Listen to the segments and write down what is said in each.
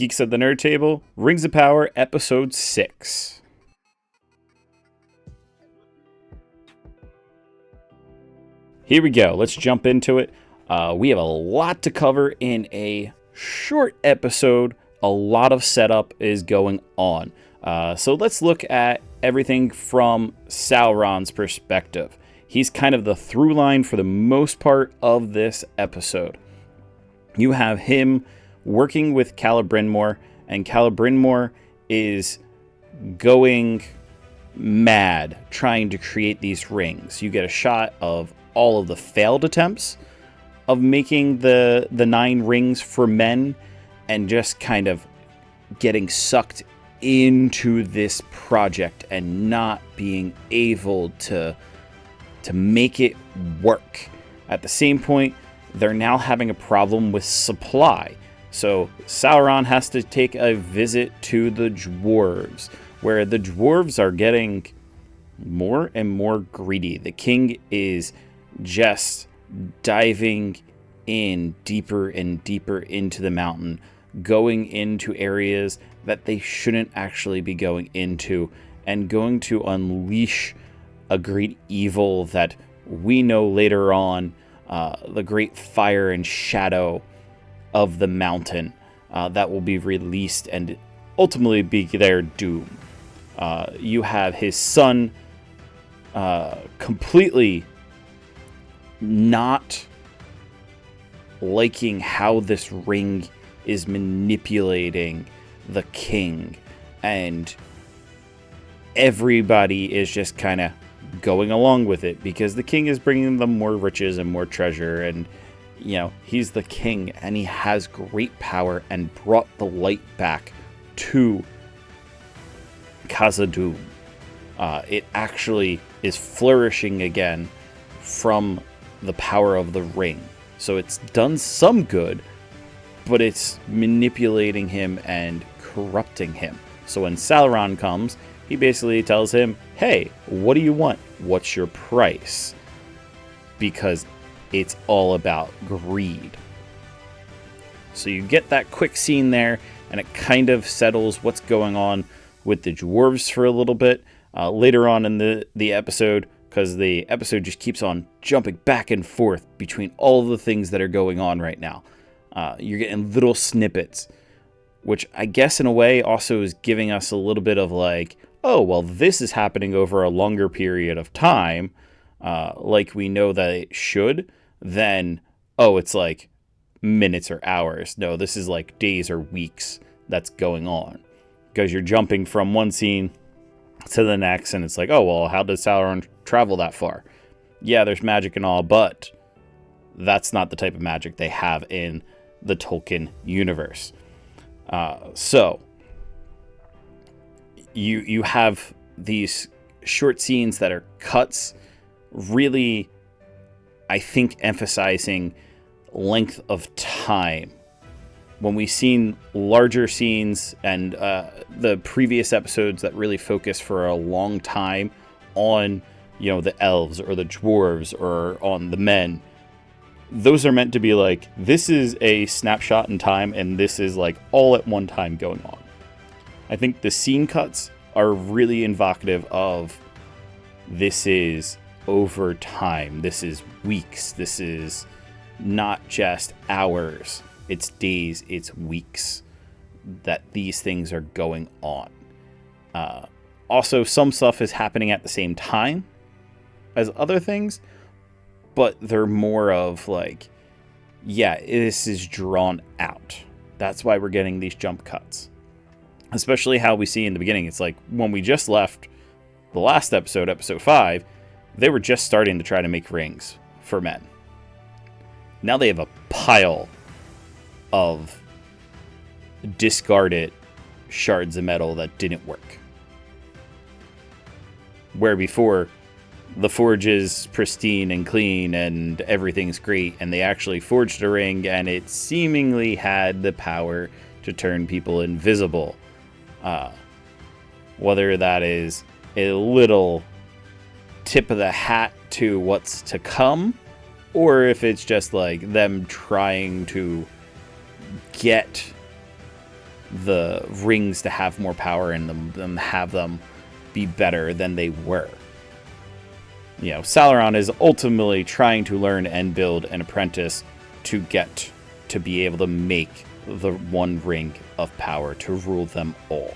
Geeks at the Nerd Table, Rings of Power, Episode 6. Here we go. Let's jump into it. We have a lot to cover in a short episode. A lot of setup is going on. So let's look at everything from Sauron's perspective. He's kind of the through line for the most part of this episode. You have him working with Celebrimbor, and Celebrimbor is going mad trying to create these rings. You get a shot of all of the failed attempts of making the 9 rings for men, and just kind of getting sucked into this project and not being able to make it work. At the same point, they're now having a problem with supply. So Sauron has to take a visit to the dwarves, where the dwarves are getting more and more greedy. The king is just diving in deeper and deeper into the mountain, going into areas that they shouldn't actually be going into, and going to unleash a great evil that we know later on, the great fire and shadow of the mountain that will be released and ultimately be their doom. You have his son completely not liking how this ring is manipulating the king, and everybody is just kind of going along with it because the king is bringing them more riches and more treasure, and you know, he's the king and he has great power and brought the light back to Khazad-dûm. It actually is flourishing again from the power of the ring. So it's done some good, but it's manipulating him and corrupting him. So when Sauron comes, he basically tells him, hey, what do you want? What's your price? Because it's all about greed. So you get that quick scene there, and it kind of settles what's going on with the dwarves for a little bit. Later on in the episode, because the episode just keeps on jumping back and forth between all the things that are going on right now. You're getting little snippets, which I guess in a way also is giving us a little bit of like, oh, well, this is happening over a longer period of time, like we know that it should, then, oh, it's like minutes or hours. No, this is like days or weeks that's going on, because you're jumping from one scene to the next, and it's like, oh, well, how does Sauron travel that far? Yeah, there's magic and all, but that's not the type of magic they have in the Tolkien universe. So you have these short scenes that are cuts, really, I think, emphasizing length of time. When we've seen larger scenes and the previous episodes that really focus for a long time on, you know, the elves or the dwarves or on the men, those are meant to be like, this is a snapshot in time, and this is like all at one time going on. I think the scene cuts are really evocative of this is over time. This is weeks. This is not just hours. It's days, it's weeks that these things are going on. Also, some stuff is happening at the same time as other things, but they're more of like, yeah, this is drawn out. That's why we're getting these jump cuts. Especially how we see in the beginning. It's like when we just left the last episode, episode 5, they were just starting to try to make rings for men. Now they have a pile of discarded shards of metal that didn't work. Where before, the forge is pristine and clean and everything's great, and they actually forged a ring and it seemingly had the power to turn people invisible. Whether that is a little tip of the hat to what's to come, or if it's just like them trying to get the rings to have more power in them, have them be better than they were. Sauron is ultimately trying to learn and build an apprentice to get to be able to make the one ring of power to rule them all.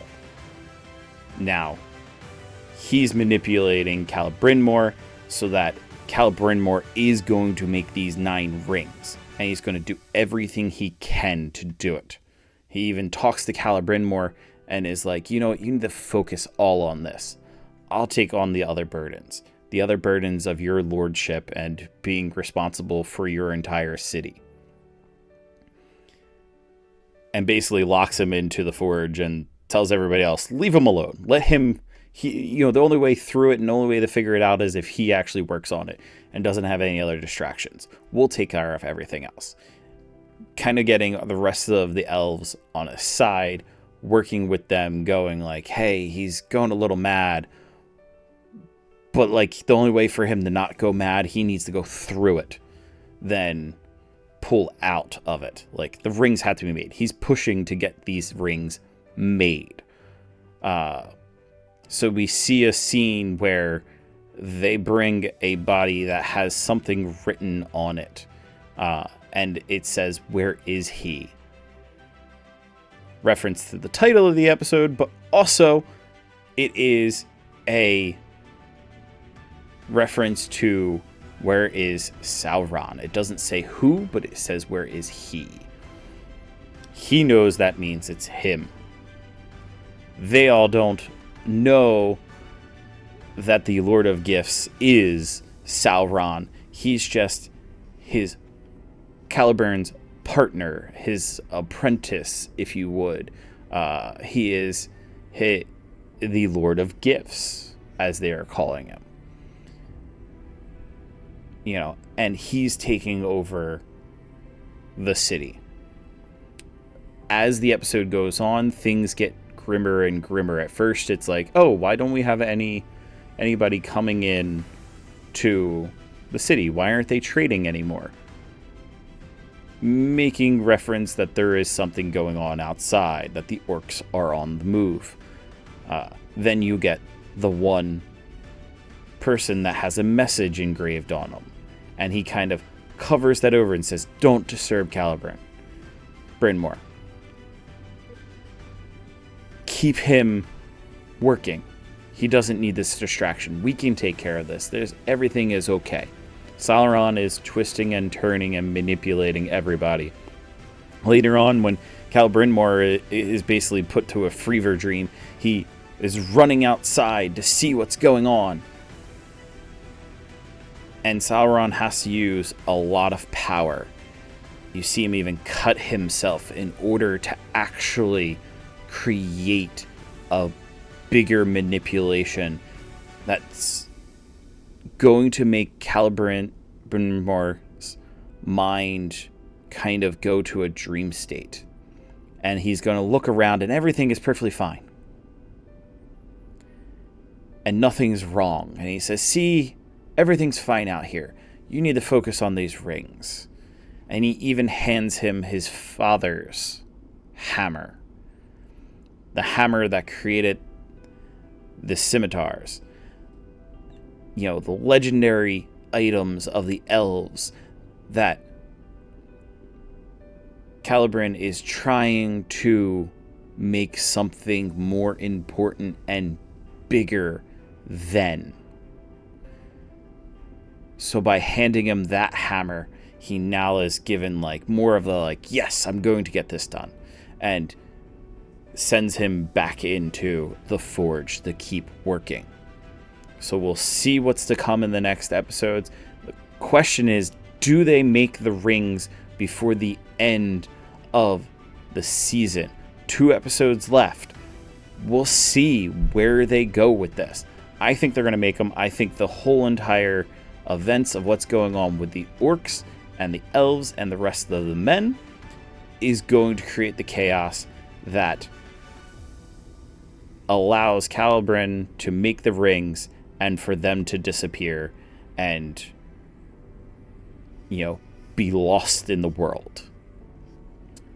Now, he's manipulating Celebrimbor so that Celebrimbor is going to make these 9 rings, and he's going to do everything he can to do it. He even talks to Celebrimbor and is like, you need to focus all on this. I'll take on the other burdens of your lordship and being responsible for your entire city. And basically locks him into the forge and tells everybody else, leave him alone. Let him, the only way through it and the only way to figure it out is if he actually works on it and doesn't have any other distractions. We'll take care of everything else. Kind of getting the rest of the elves on his side, working with them, going like, hey, he's going a little mad. But like the only way for him to not go mad, he needs to go through it. Then pull out of it. Like the rings had to be made. He's pushing to get these rings made. So we see a scene where they bring a body that has something written on it. And it says, where is he? Reference to the title of the episode, but also it is a reference to where is Sauron. It doesn't say who, but it says where is he. He knows that means it's him. They all don't know that the Lord of Gifts is Sauron. He's just his Celeburn's partner, his apprentice, if you would. He is the Lord of Gifts, as they are calling him. And he's taking over the city. As the episode goes on, things get grimmer and grimmer. At first, it's like, oh, why don't we have anybody coming in to the city? Why aren't they trading anymore? Making reference that there is something going on outside, that the orcs are on the move. Then you get the one person that has a message engraved on him. And he kind of covers that over and says, don't disturb Brynmore. Keep him working. He doesn't need this distraction. We can take care of this. Everything is okay. Sauron is twisting and turning and manipulating everybody. Later on, when Celebrimbor is basically put to a fever dream, he is running outside to see what's going on. And Sauron has to use a lot of power. You see him even cut himself in order to actually create a bigger manipulation that's going to make Celebrimbor's mind kind of go to a dream state. And he's going to look around and everything is perfectly fine. And nothing's wrong. And he says, see, everything's fine out here. You need to focus on these rings. And he even hands him his father's hammer. The hammer that created the scimitars. The legendary items of the elves that Celebrimbor is trying to make something more important and bigger than. So by handing him that hammer, he now is given more of the yes, I'm going to get this done. And sends him back into the forge to keep working. So we'll see what's to come in the next episodes. The question is, do they make the rings before the end of the season? 2 episodes left. We'll see where they go with this. I think they're going to make them. I think the whole entire events of what's going on with the orcs and the elves and the rest of the men is going to create the chaos that allows Celebrimbor to make the rings and for them to disappear and, be lost in the world.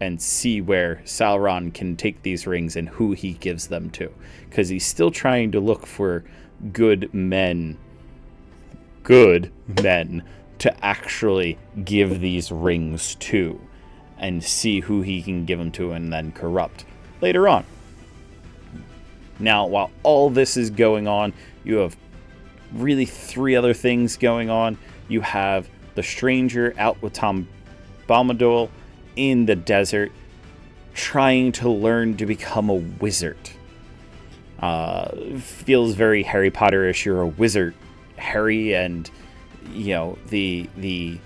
and see where Sauron can take these rings and who he gives them to. Because he's still trying to look for good men to actually give these rings to and see who he can give them to and then corrupt later on. Now, while all this is going on, you have really 3 other things going on. You have the stranger out with Tom Bombadil in the desert trying to learn to become a wizard. Feels very Harry Potter-ish. You're a wizard, Harry, and the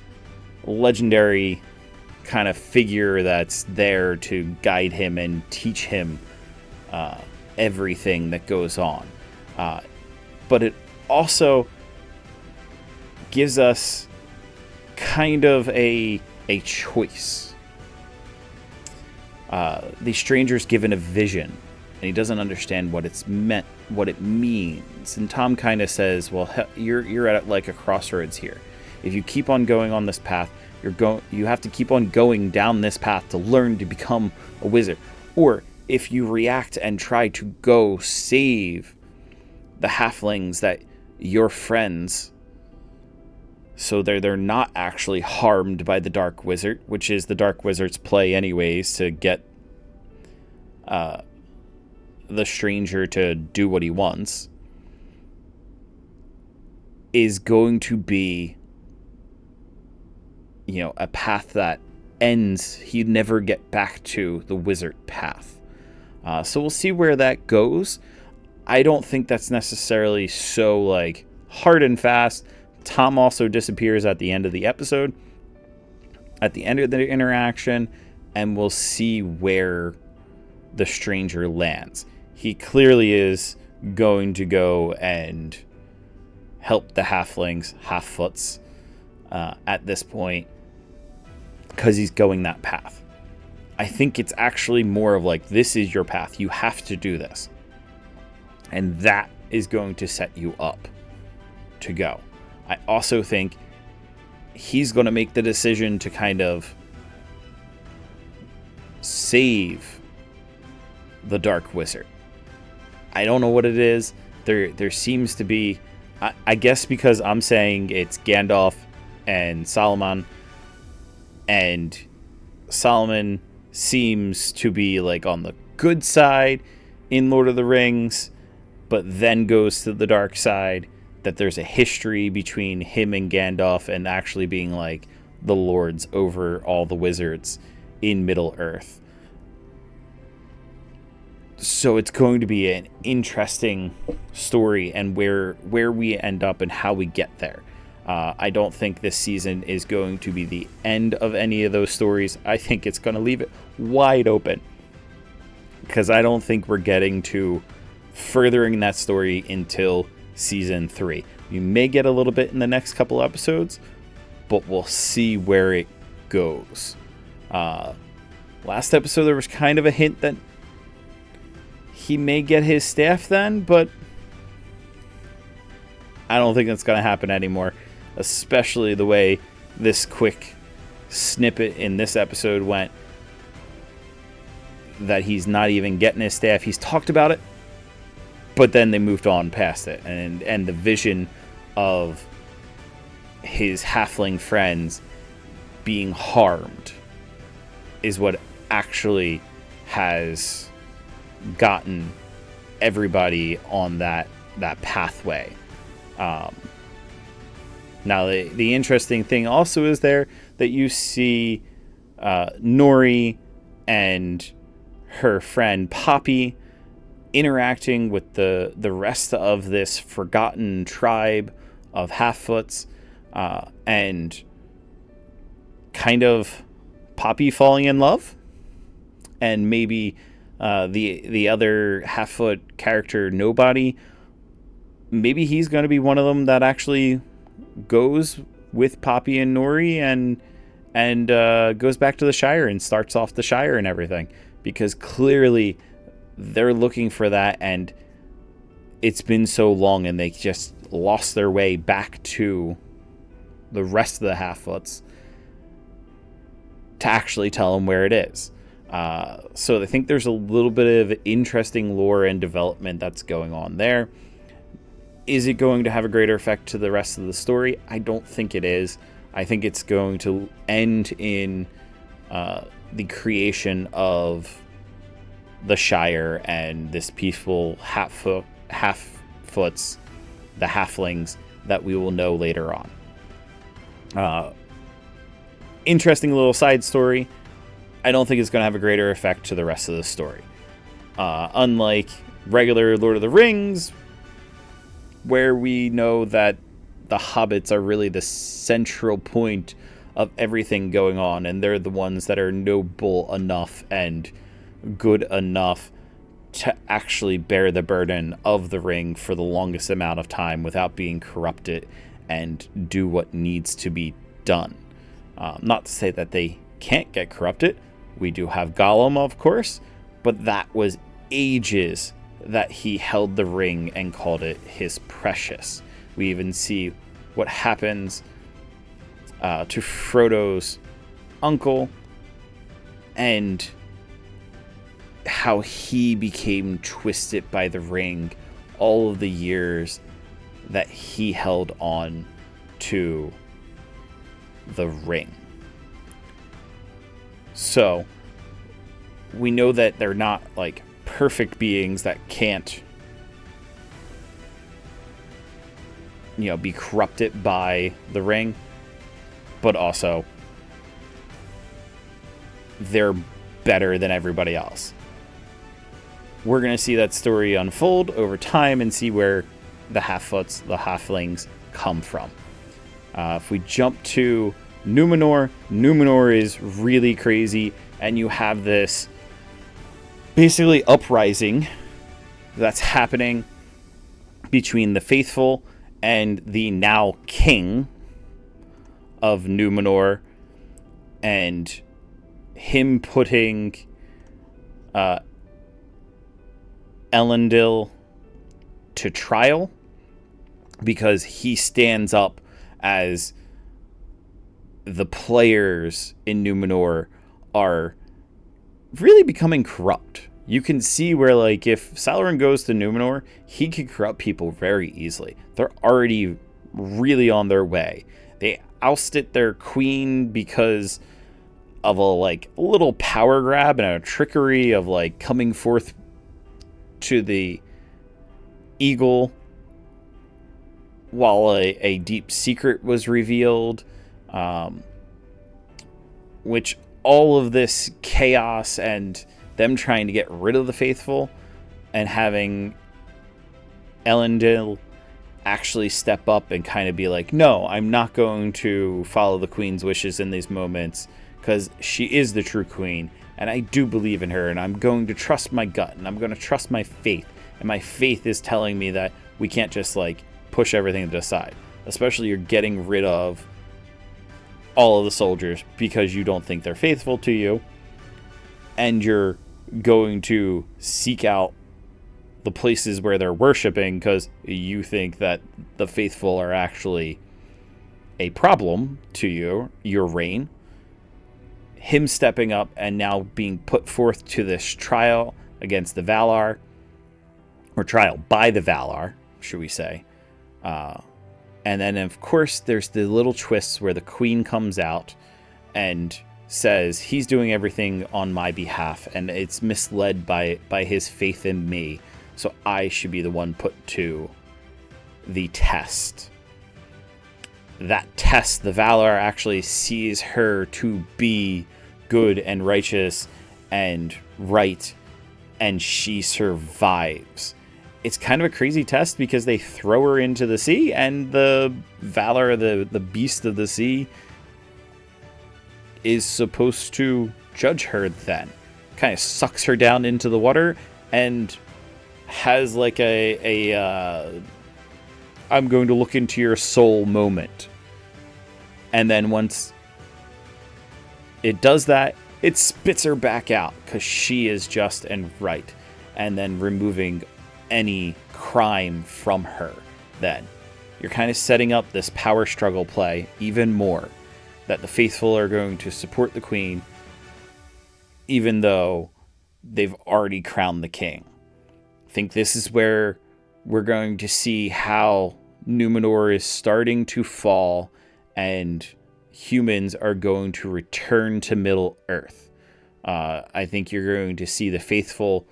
legendary kind of figure that's there to guide him and teach him everything that goes on. But it also gives us kind of a choice. The stranger's given a vision, and he doesn't understand what it means. And Tom kind of says, well, you're at like a crossroads here. If you keep on going on this path, you have to keep on going down this path to learn to become a wizard. Or if you react and try to go save the halflings that your friends, so they're not actually harmed by the Dark Wizard, which is the Dark Wizard's play anyways, to get the stranger to do what he wants, is going to be a path that ends. He'd never get back to the wizard path. So we'll see where that goes. I don't think that's necessarily so like hard and fast. Tom also disappears at the end of the episode, at the end of the interaction, and we'll see where the stranger lands. He clearly is going to go and help the halflings, half-foots, at this point, because he's going that path. I think it's actually more of like, this is your path. You have to do this. And that is going to set you up to go. I also think he's going to make the decision to kind of save the Dark Wizard. I don't know what it is. There seems to be, I guess because I'm saying it's Gandalf and Saruman, and Saruman seems to be like on the good side in Lord of the Rings, but then goes to the dark side, that there's a history between him and Gandalf and actually being like the lords over all the wizards in Middle-earth. So it's going to be an interesting story and where we end up and how we get there. I don't think this season is going to be the end of any of those stories. I think it's going to leave it wide open, because I don't think we're getting to furthering that story until season 3. We may get a little bit in the next couple episodes, but we'll see where it goes. Last episode, there was kind of a hint that he may get his staff then, but I don't think that's going to happen anymore, especially the way this quick snippet in this episode went, that he's not even getting his staff. He's talked about it, but then they moved on past it, and the vision of his halfling friends being harmed is what actually has gotten everybody on that pathway. Now, the interesting thing also is there that you see Nori and her friend Poppy interacting with the rest of this forgotten tribe of half-foots, and kind of Poppy falling in love, and maybe the other half-foot character, Nobody, maybe he's going to be one of them that actually goes with Poppy and Nori and goes back to the Shire and starts off the Shire and everything, because clearly they're looking for that, and it's been so long and they just lost their way back to the rest of the half-foots to actually tell them where it is. So I think there's a little bit of interesting lore and development that's going on there. Is it going to have a greater effect to the rest of the story? I don't think it is. I think it's going to end in the creation of the Shire and this peaceful half-foots, the halflings that we will know later on. Interesting little side story. I don't think it's going to have a greater effect to the rest of the story. Unlike regular Lord of the Rings, where we know that the hobbits are really the central point of everything going on, and they're the ones that are noble enough and good enough to actually bear the burden of the ring for the longest amount of time without being corrupted and do what needs to be done. Not to say that they can't get corrupted. We do have Gollum, of course, but that was ages that he held the ring and called it his precious. We even see what happens to Frodo's uncle and how he became twisted by the ring all of the years that he held on to the ring. So we know that they're not like perfect beings that can't, be corrupted by the ring, but also they're better than everybody else. We're going to see that story unfold over time and see where the half-foots, the halflings, come from. If we jump to Numenor is really crazy, and you have this basically uprising that's happening between the faithful and the now king of Numenor, and him putting Elendil to trial because he stands up as the players in Numenor are really becoming corrupt. You can see where, like, if Sauron goes to Numenor, he can corrupt people very easily. They're already really on their way. They ousted their queen because of a little power grab and a trickery of coming forth to the eagle while a deep secret was revealed, which all of this chaos and them trying to get rid of the faithful and having Elendil actually step up and kind of be like, no, I'm not going to follow the queen's wishes in these moments because she is the true queen and I do believe in her and I'm going to trust my gut and I'm going to trust my faith, and my faith is telling me that we can't just push everything to the side, especially you're getting rid of all of the soldiers because you don't think they're faithful to you, and you're going to seek out the places where they're worshiping because you think that the faithful are actually a problem to your reign. Him stepping up and now being put forth to this trial against the Valar, or trial by the Valar, should we say. And then, of course, there's the little twists where the queen comes out and says he's doing everything on my behalf, and it's misled by his faith in me, so I should be the one put to the test. That test, the Valar actually sees her to be good and righteous and right, and she survives. It's kind of a crazy test because they throw her into the sea, and the Valar, the beast of the sea, is supposed to judge her then. Kind of sucks her down into the water and has I'm going to look into your soul moment. And then once it does that, it spits her back out because she is just and right, and then removing any crime from her. Then you're kind of setting up this power struggle play even more, that the faithful are going to support the queen even though they've already crowned the king. I think this is where we're going to see how Numenor is starting to fall and humans are going to return to Middle Earth. I think you're going to see the faithful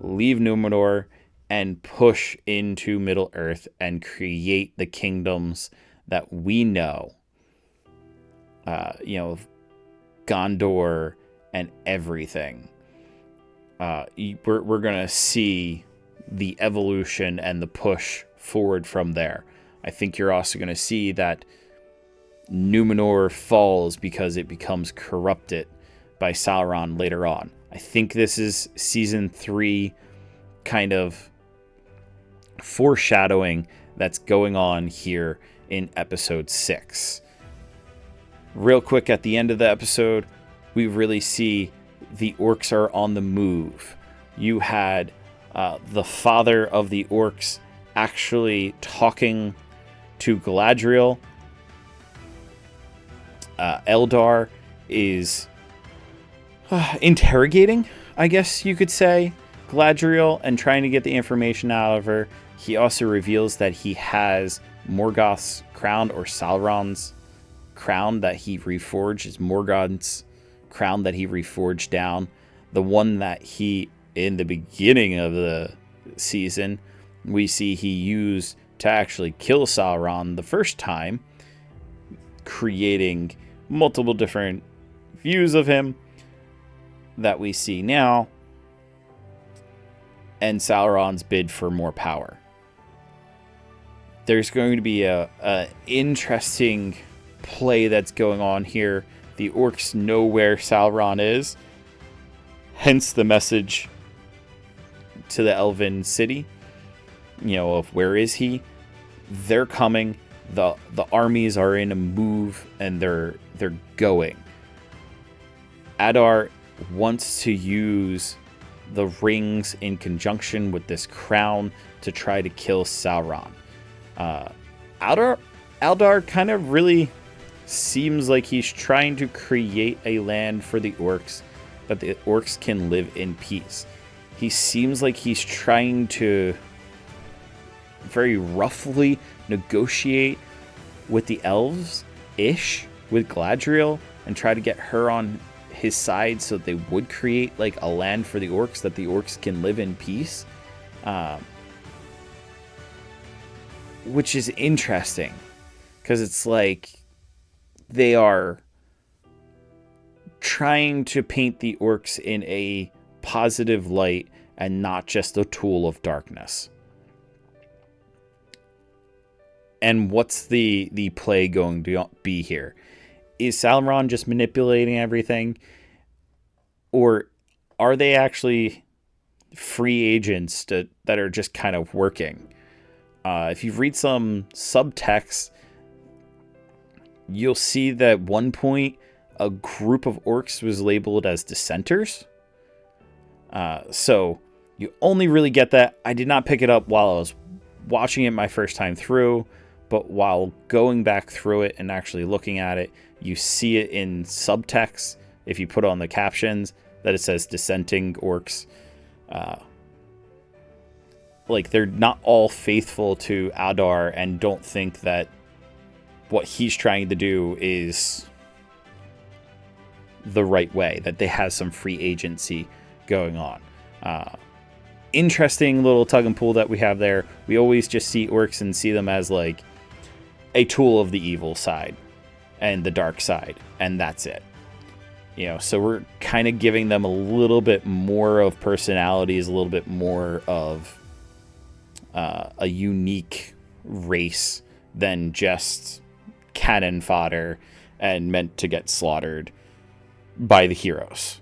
leave Numenor and push into Middle Earth and create the kingdoms that we know. Gondor and everything. We're going to see the evolution and the push forward from there. I think you're also going to see that Numenor falls because it becomes corrupted by Sauron later on. I think this is season 3 kind of foreshadowing that's going on here in episode 6. Real quick at the end of the episode, we really see the orcs are on the move. You had the father of the orcs actually talking to Galadriel. Eldar is interrogating, I guess you could say, Galadriel and trying to get the information out of her. He also reveals that he has Morgoth's crown, or Sauron's crown that he reforged. Is Morgoth's crown that he reforged down. The one that he, in the beginning of the season, we see he used to actually kill Sauron the first time, creating multiple different views of him that we see now, and Sauron's bid for more power. There's going to be a interesting play that's going on here. The orcs know where Sauron is, hence the message to the Elven city, of where is he? They're coming. The armies are in a move, and they're going. Adar wants to use the rings in conjunction with this crown to try to kill Sauron. Eldar kind of really seems like he's trying to create a land for the orcs, that the orcs can live in peace. He seems like he's trying to very roughly negotiate with the elves-ish, with Galadriel, and try to get her on his side so that they would create like a land for the orcs, that the orcs can live in peace. Which is interesting, because it's like they are trying to paint the orcs in a positive light and not just a tool of darkness. And what's the play going to be here? Is Sauron just manipulating everything? Or are they actually free agents that are just kind of working? If you read some subtext, you'll see that at one point a group of orcs was labeled as dissenters. So you only really get that. I did not pick it up while I was watching it my first time through, but while going back through it and actually looking at it, you see it in subtext. If you put on the captions that it says dissenting orcs, like they're not all faithful to Adar and don't think that what he's trying to do is the right way, that they have some free agency going on. Interesting little tug and pull that we have there. We always just see orcs and see them as like a tool of the evil side and the dark side, and that's it. So we're kind of giving them a little bit more of personalities, a little bit more of a unique race than just cannon fodder and meant to get slaughtered by the heroes.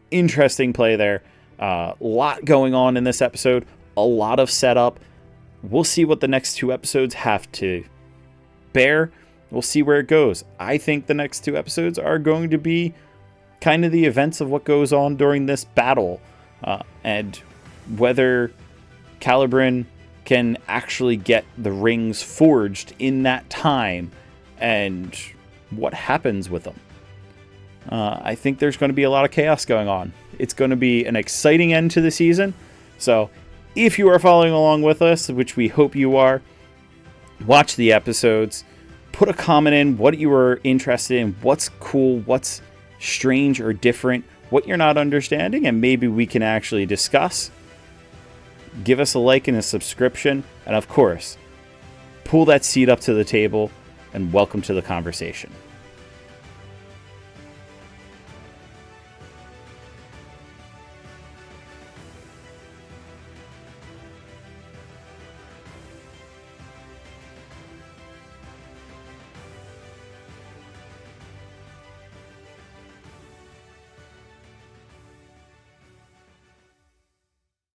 Interesting play there. A lot going on in this episode. A lot of setup. We'll see what the next 2 episodes have to bear. We'll see where it goes. I think the next 2 episodes are going to be kind of the events of what goes on during this battle. And whether Celebrimbor can actually get the rings forged in that time and what happens with them. I think there's going to be a lot of chaos going on. It's going to be an exciting end to the season. So if you are following along with us, which we hope you are, watch the episodes, put a comment in what you were interested in, what's cool, what's strange or different, what you're not understanding, and maybe we can actually discuss. Give us a like and a subscription, and of course, pull that seat up to the table and welcome to the conversation.